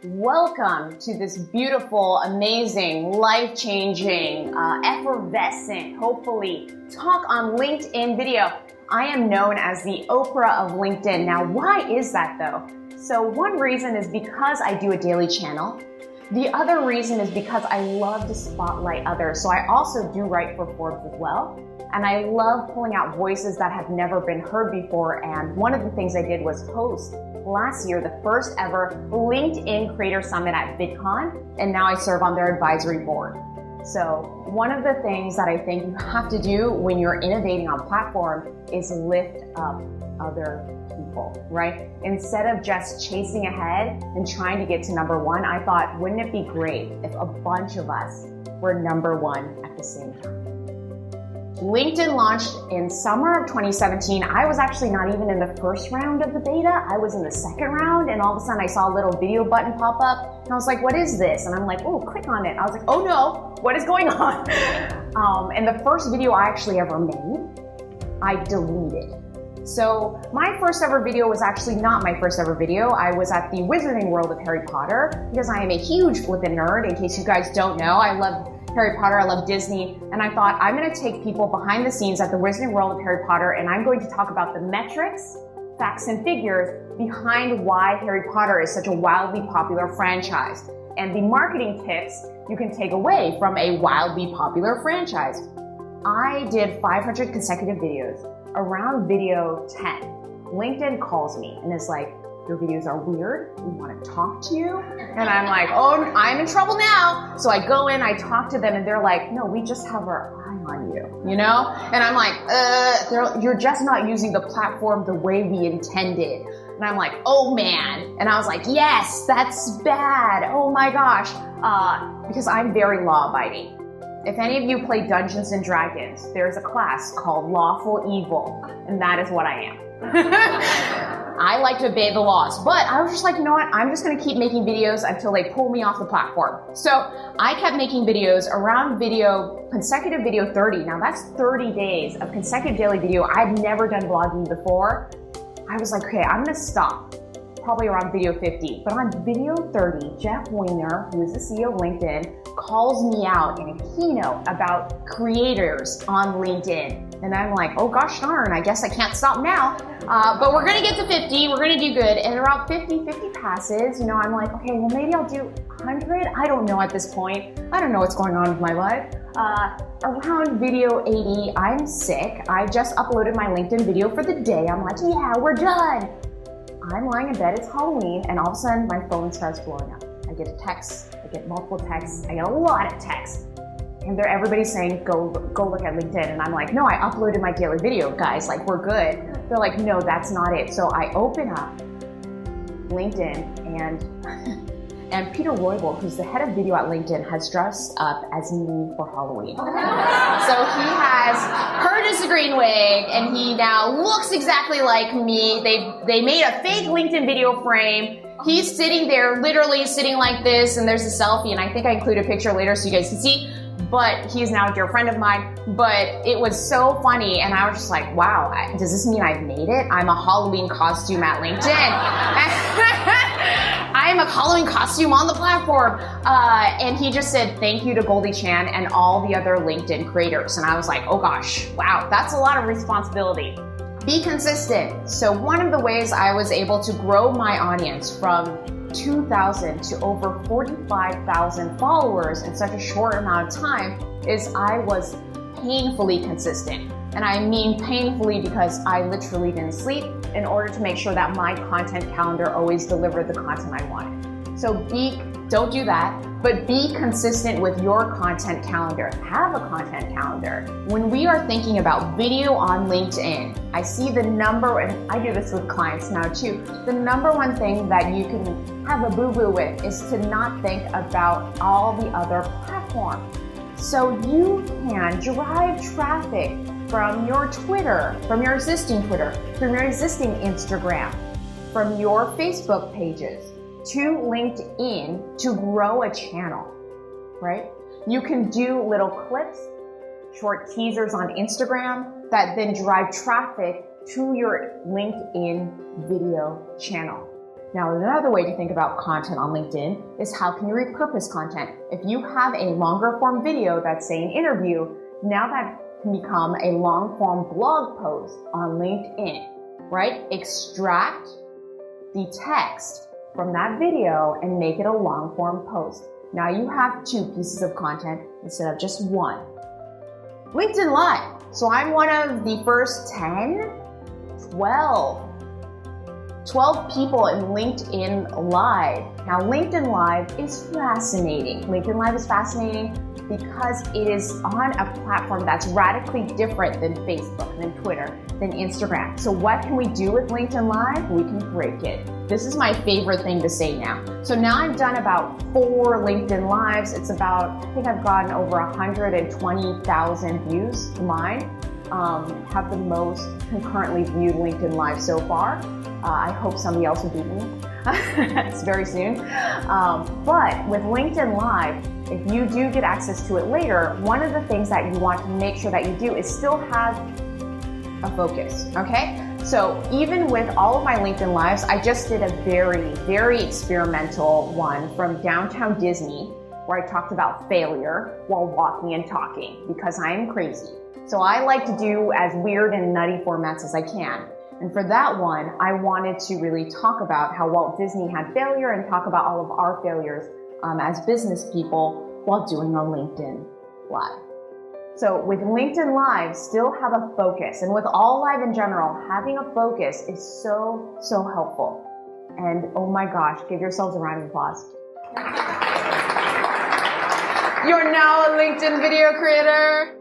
Welcome to this beautiful, amazing, life-changing, effervescent, hopefully, Talk on LinkedIn video. I am known as the Oprah of LinkedIn. Now, why is that though? So one reason is because I do a daily channel. The other reason is because I love to spotlight others. So I also do write for Forbes as well. And I love pulling out voices that have never been heard before. And one of the things I did was host last year the first ever LinkedIn Creator Summit at VidCon. And now I serve on their advisory board. So one of the things that I think you have to do when you're innovating on platform is lift up other people, right? Instead of just chasing ahead and trying to get to number one, I thought, wouldn't it be great if a bunch of us were number one at the same time? LinkedIn launched in summer of 2017. I was actually not even in the first round of the beta. I was in the second round, and all of a sudden I saw a little video button pop up, and I was like, what is this? And I'm like, oh, click on it. I was like, oh no, what is going on? And the first video I actually ever made, I deleted. So my first ever video was actually not my first ever video. I was at the Wizarding World of Harry Potter because I am a huge flippin' nerd. In case you guys don't know, I love Harry Potter, I love Disney, and I thought I'm gonna take people behind the scenes at the Wizarding World of Harry Potter, and I'm going to talk about the metrics, facts, and figures behind why Harry Potter is such a wildly popular franchise, and the marketing tips you can take away from a wildly popular franchise. I did 500 consecutive videos. Around video 10, LinkedIn calls me and is like, your videos are weird, we want to talk to you. And I'm like, oh, I'm in trouble now. So I go in, I talk to them, and they're like, no, we just have our eye on you, you know? And I'm like, you're just not using the platform the way we intended. And I'm like, oh man. And I was like, yes, that's bad. Oh my gosh. Because I'm very law-abiding. If any of you play Dungeons and Dragons, there's a class called Lawful Evil, and that is what I am. I like to obey the laws, but I was just like, you know what? I'm just going to keep making videos until they pull me off the platform. So I kept making videos around consecutive video 30. Now that's 30 days of consecutive daily video. I've never done vlogging before. I was like, okay, I'm going to stop. Probably around video 50. But on video 30, Jeff Weiner, who is the CEO of LinkedIn, calls me out in a keynote about creators on LinkedIn. And I'm like, oh gosh darn, I guess I can't stop now. But we're gonna get to 50, we're gonna do good. And around 50 passes, you know, I'm like, okay, well maybe I'll do 100. I don't know at this point. I don't know what's going on with my life. Around video 80, I'm sick. I just uploaded my LinkedIn video for the day. I'm like, yeah, we're done. I'm lying in bed, it's Halloween, and all of a sudden my phone starts blowing up. I get a text, I get multiple texts, I get a lot of texts. And everybody's saying, go look at LinkedIn. And I'm like, no, I uploaded my daily video, guys, like we're good. They're like, no, that's not it. So I open up LinkedIn and Peter Roybal, who's the head of video at LinkedIn, has dressed up as me for Halloween. So he has purchased a green wig and he now looks exactly like me. They made a fake LinkedIn video frame. He's sitting there, literally sitting like this, and there's a selfie, and I think I include a picture later so you guys can see. But he's now a dear friend of mine. But it was so funny, and I was just like, wow, does this mean I've made it? I'm a Halloween costume at LinkedIn. I'm a Halloween costume on the platform. And he just said, thank you to Goldie Chan and all the other LinkedIn creators. And I was like, oh gosh, wow, that's a lot of responsibility. Be consistent. So one of the ways I was able to grow my audience from 2,000 to over 45,000 followers in such a short amount of time is I was painfully consistent. And I mean painfully because I literally didn't sleep in order to make sure that my content calendar always delivered the content I wanted. So don't do that, but be consistent with your content calendar. Have a content calendar. When we are thinking about video on LinkedIn, I see the number, and I do this with clients now too, the number one thing that you can have a boo-boo with is to not think about all the other platforms. So you can drive traffic from your Twitter, from your existing Twitter, from your existing Instagram, from your Facebook pages, to LinkedIn to grow a channel, right? You can do little clips, short teasers on Instagram that then drive traffic to your LinkedIn video channel. Now, another way to think about content on LinkedIn is how can you repurpose content? If you have a longer form video that's, say, an interview, now that can become a long form blog post on LinkedIn, right? Extract the text from that video and make it a long form post. Now you have 2 pieces of content instead of just 1. LinkedIn Live. So I'm one of the first 12 people in LinkedIn Live. Now, LinkedIn Live is fascinating. LinkedIn Live is fascinating because it is on a platform that's radically different than Facebook, than Twitter, than Instagram. So what can we do with LinkedIn Live? We can break it. This is my favorite thing to say now. So now I've done about 4 LinkedIn Lives. It's about, I think I've gotten over 120,000 views to mine. Have the most concurrently viewed LinkedIn Live so far. I hope somebody else will beat me. It's very soon. But with LinkedIn Live, if you do get access to it later, one of the things that you want to make sure that you do is still have a focus, okay? So even with all of my LinkedIn Lives, I just did a very, very experimental one from downtown Disney where I talked about failure while walking and talking because I am crazy. So I like to do as weird and nutty formats as I can. And for that one, I wanted to really talk about how Walt Disney had failure and talk about all of our failures as business people while doing a LinkedIn Live. So with LinkedIn Live, still have a focus. And with all live in general, having a focus is so, so helpful. And oh my gosh, give yourselves a round of applause. You're now a LinkedIn video creator.